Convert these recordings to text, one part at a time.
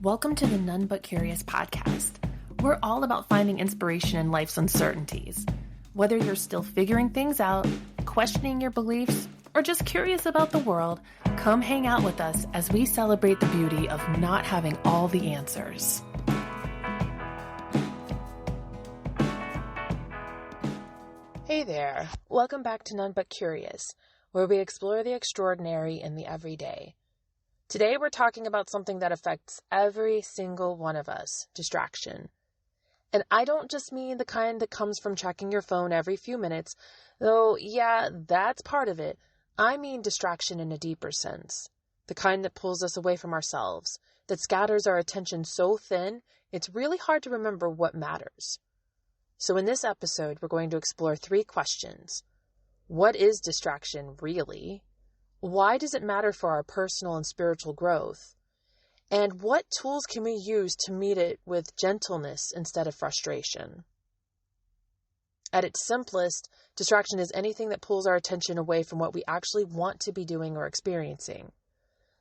Welcome to the None But Curious podcast. We're all about finding inspiration in life's uncertainties. Whether you're still figuring things out, questioning your beliefs, or just curious about the world, come hang out with us as we celebrate the beauty of not having all the answers. Hey there, welcome back to None But Curious, where we explore the extraordinary in the everyday. Today we're talking about something that affects every single one of us, distraction. And I don't just mean the kind that comes from checking your phone every few minutes, though yeah, that's part of it. I mean distraction in a deeper sense, the kind that pulls us away from ourselves, that scatters our attention so thin, it's really hard to remember what matters. So in this episode, we're going to explore 3 questions. What is distraction really? Why does it matter for our personal and spiritual growth? And what tools can we use to meet it with gentleness instead of frustration? At its simplest, distraction is anything that pulls our attention away from what we actually want to be doing or experiencing.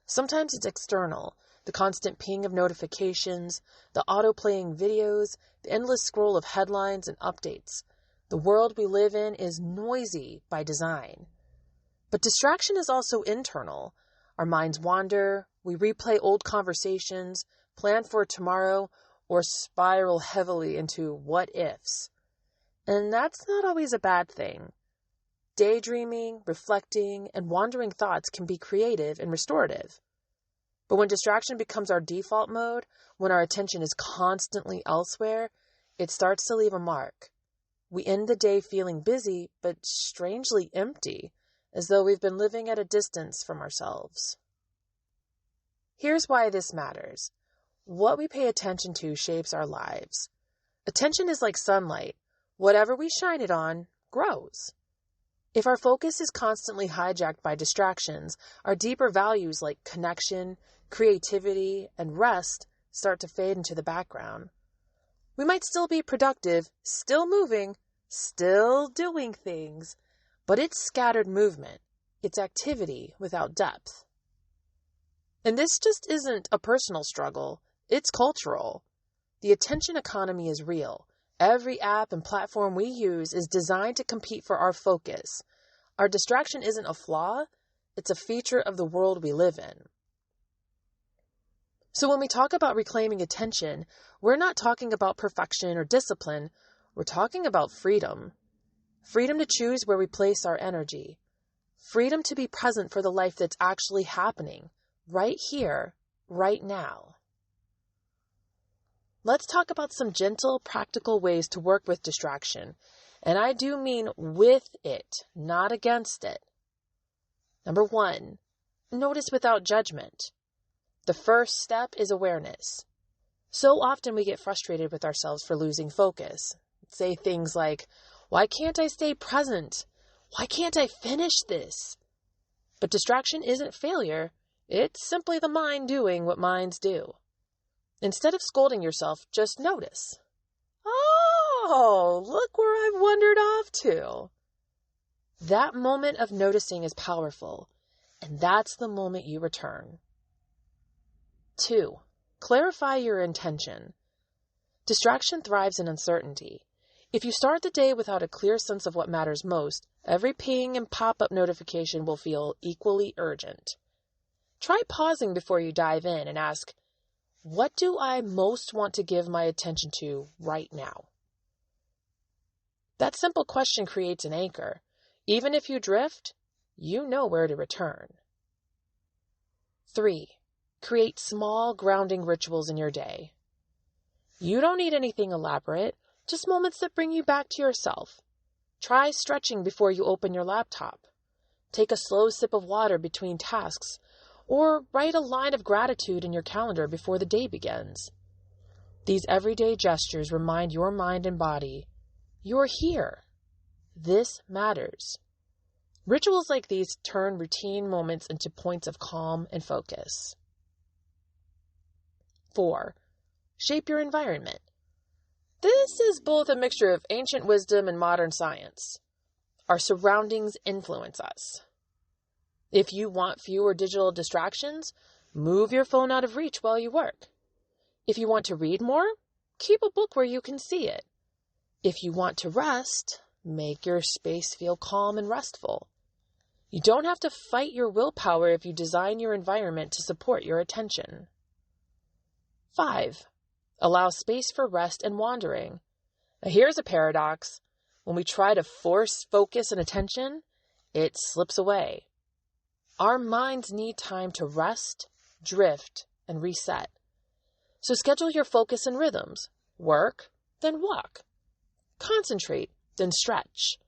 Sometimes it's external, the constant ping of notifications, the auto-playing videos, the endless scroll of headlines and updates. The world we live in is noisy by design. But distraction is also internal. Our minds wander, we replay old conversations, plan for tomorrow, or spiral heavily into what-ifs. And that's not always a bad thing. Daydreaming, reflecting, and wandering thoughts can be creative and restorative. But when distraction becomes our default mode, when our attention is constantly elsewhere, it starts to leave a mark. We end the day feeling busy, but strangely empty, as though we've been living at a distance from ourselves. Here's why this matters. What we pay attention to shapes our lives. Attention is like sunlight. Whatever we shine it on grows. If our focus is constantly hijacked by distractions, our deeper values like connection, creativity, and rest start to fade into the background. We might still be productive, still moving, still doing things, but it's scattered movement. It's activity without depth. And this just isn't a personal struggle. It's cultural. The attention economy is real. Every app and platform we use is designed to compete for our focus. Our distraction isn't a flaw. It's a feature of the world we live in. So when we talk about reclaiming attention, we're not talking about perfection or discipline. We're talking about freedom. Freedom to choose where we place our energy. Freedom to be present for the life that's actually happening, right here, right now. Let's talk about some gentle, practical ways to work with distraction. And I do mean with it, not against it. Number 1, notice without judgment. The first step is awareness. So often we get frustrated with ourselves for losing focus. Say things like, why can't I stay present? Why can't I finish this? But distraction isn't failure. It's simply the mind doing what minds do. Instead of scolding yourself, just notice. Oh, look where I've wandered off to. That moment of noticing is powerful, and that's the moment you return. 2, clarify your intention. Distraction thrives in uncertainty. If you start the day without a clear sense of what matters most, every ping and pop-up notification will feel equally urgent. Try pausing before you dive in and ask, what do I most want to give my attention to right now? That simple question creates an anchor. Even if you drift, you know where to return. 3, create small grounding rituals in your day. You don't need anything elaborate. Just moments that bring you back to yourself. Try stretching before you open your laptop. Take a slow sip of water between tasks, or write a line of gratitude in your calendar before the day begins. These everyday gestures remind your mind and body, you're here. This matters. Rituals like these turn routine moments into points of calm and focus. 4, shape your environment. This is both a mixture of ancient wisdom and modern science. Our surroundings influence us. If you want fewer digital distractions, move your phone out of reach while you work. If you want to read more, keep a book where you can see it. If you want to rest, make your space feel calm and restful. You don't have to fight your willpower if you design your environment to support your attention. 5. Allow space for rest and wandering. Now here's a paradox. When we try to force focus and attention, it slips away. Our minds need time to rest, drift, and reset. So schedule your focus and rhythms. Work, then walk. Concentrate, then stretch.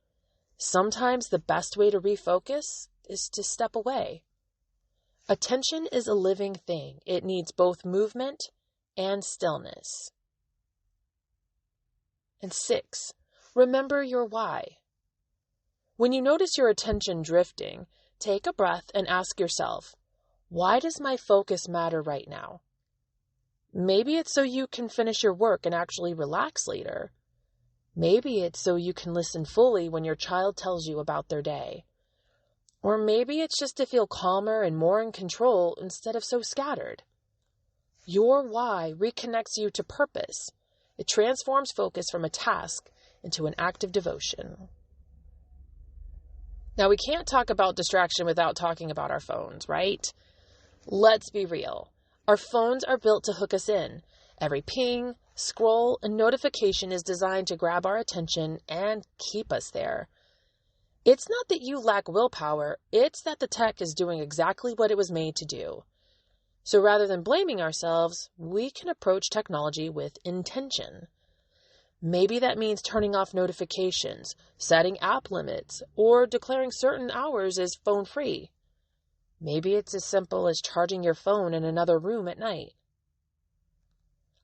Sometimes the best way to refocus is to step away. Attention is a living thing. It needs both movement and stillness. And 6, remember your why. When you notice your attention drifting, take a breath and ask yourself, why does my focus matter right now? Maybe it's so you can finish your work and actually relax later. Maybe it's so you can listen fully when your child tells you about their day. Or maybe it's just to feel calmer and more in control instead of so scattered. Your why reconnects you to purpose. It transforms focus from a task into an act of devotion. Now, we can't talk about distraction without talking about our phones, right? Let's be real. Our phones are built to hook us in. Every ping, scroll, and notification is designed to grab our attention and keep us there. It's not that you lack willpower, it's that the tech is doing exactly what it was made to do. So rather than blaming ourselves, we can approach technology with intention. Maybe that means turning off notifications, setting app limits, or declaring certain hours as phone-free. Maybe it's as simple as charging your phone in another room at night.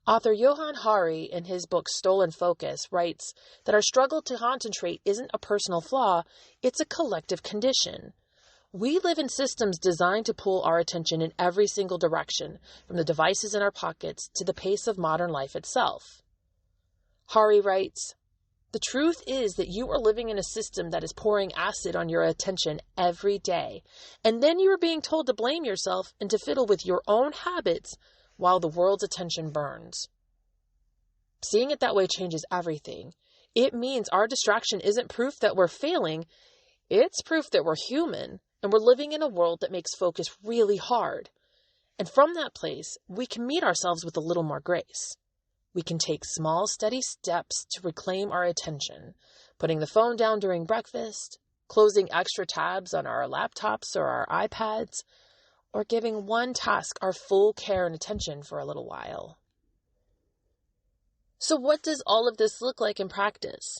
Author Johann Hari, in his book Stolen Focus, writes that our struggle to concentrate isn't a personal flaw, it's a collective condition. We live in systems designed to pull our attention in every single direction, from the devices in our pockets to the pace of modern life itself. Hari writes, the truth is that you are living in a system that is pouring acid on your attention every day, and then you are being told to blame yourself and to fiddle with your own habits while the world's attention burns. Seeing it that way changes everything. It means our distraction isn't proof that we're failing, it's proof that we're human, and we're living in a world that makes focus really hard. And from that place, we can meet ourselves with a little more grace. We can take small, steady steps to reclaim our attention, putting the phone down during breakfast, closing extra tabs on our laptops or our iPads, or giving one task our full care and attention for a little while. So what does all of this look like in practice?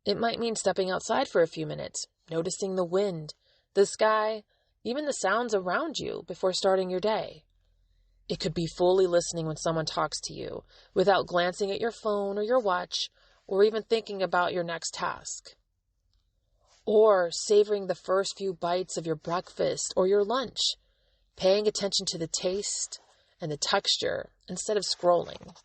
It might mean stepping outside for a few minutes, noticing the wind, the sky, even the sounds around you before starting your day. It could be fully listening when someone talks to you, without glancing at your phone or your watch, or even thinking about your next task. Or savoring the first few bites of your breakfast or your lunch, paying attention to the taste and the texture instead of scrolling.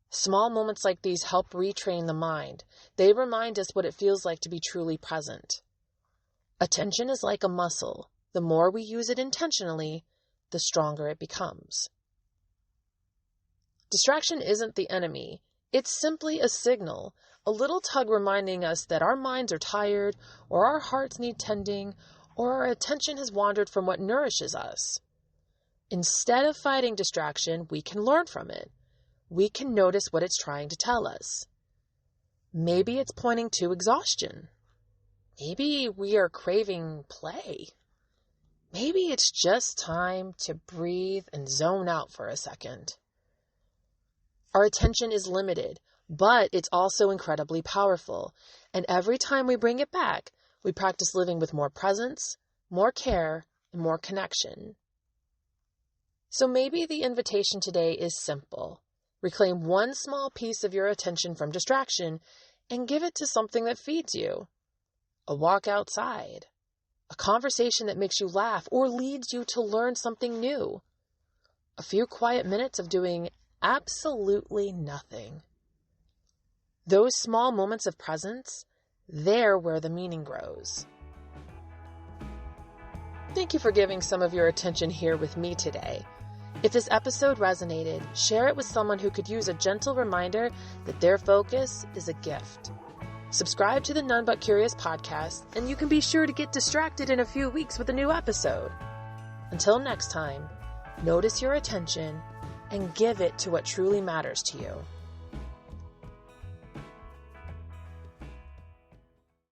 Small moments like these help retrain the mind. They remind us what it feels like to be truly present. Attention is like a muscle. The more we use it intentionally, the stronger it becomes. Distraction isn't the enemy. It's simply a signal, a little tug reminding us that our minds are tired, or our hearts need tending, or our attention has wandered from what nourishes us. Instead of fighting distraction, we can learn from it. We can notice what it's trying to tell us. Maybe it's pointing to exhaustion. Maybe we are craving play. Maybe it's just time to breathe and zone out for a second. Our attention is limited, but it's also incredibly powerful. And every time we bring it back, we practice living with more presence, more care, and more connection. So maybe the invitation today is simple. Reclaim one small piece of your attention from distraction and give it to something that feeds you. A walk outside. A conversation that makes you laugh or leads you to learn something new. A few quiet minutes of doing absolutely nothing. Those small moments of presence, they're where the meaning grows. Thank you for giving some of your attention here with me today. If this episode resonated, share it with someone who could use a gentle reminder that their focus is a gift. Subscribe to the None But Curious podcast, and you can be sure to get distracted in a few weeks with a new episode. Until next time, notice your attention and give it to what truly matters to you.